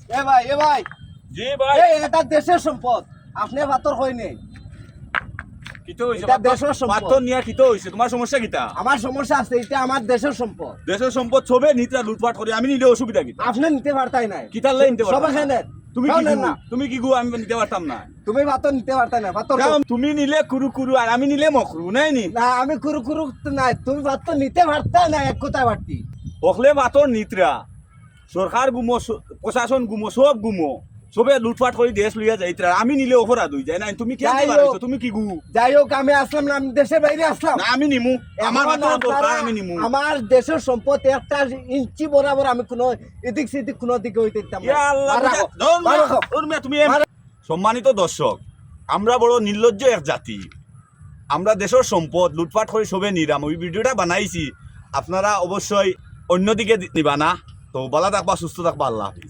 এ ভাই জি ভাই এটা দেশের সম্পদ আপনি ভাতর কই নেই কিতো হইছে এটা দেশের সম্পদ। পাত্তর নিয়া কিতো হইছে তোমার সমস্যা কিতা আমার সমস্যা আছে এটা আমার দেশের সম্পদ দেশের সম্পদ সবে নিতরা লুটপাট করে আমি নিলে অসুবিধা কিতা আপনি নিতে পারতাই নাই কিতার লাই নিতে সবাই পারতাম খাই না? নেন তুমি খাও কি নেন গু? না তুমি কি গু আমি নিতে পারতাম না তুমি ভাতর নিতে পারতাই না ভাতর কারণ তুমি নিলে কুরু কুরু আর আমি নিলে মকরু নাই নি না আমি কুরু কুরু নাই তুমি ভাতর নিতে পারতাই না এক কথা বাড়তি ওখলে মাতর নিতরা সরকার গুমো প্রশাসন গুমো সব গুমো সবে লুটপাট করে দেশ লইয়া যাইতরা আমি নিলে অপরাধ হই যায় না তুমি কি যাই আনতে হোক। পারছো তুমি কি গু যাই হোক আমি আসলাম না আমি দেশের বাইরে আসলাম না আমি নিমু আমার এখন মাত্র দরকার আপনারা আমি নিমু আমার দেশের সম্পদ একটা ইঞ্চি বরাবর আমি কোনো এদিক সেদিক কোনো দিকে হইতে দিতাম না। ইয়া আল্লাহ আর রাখো, ধর আর রাখো। তুমি সম্মানিত দর্শক আমরা বড় নির্লজ্জ এক জাতি আমরা দেশের সম্পদ লুটপাট করে সবে নিরাম ওই ভিডিওটা বানাইছি আপনারা অবশ্যই অন্যদিকে নিবা না তো ভালো থাকবা সুস্থ থাকবা আল্লাহ হাফিজ।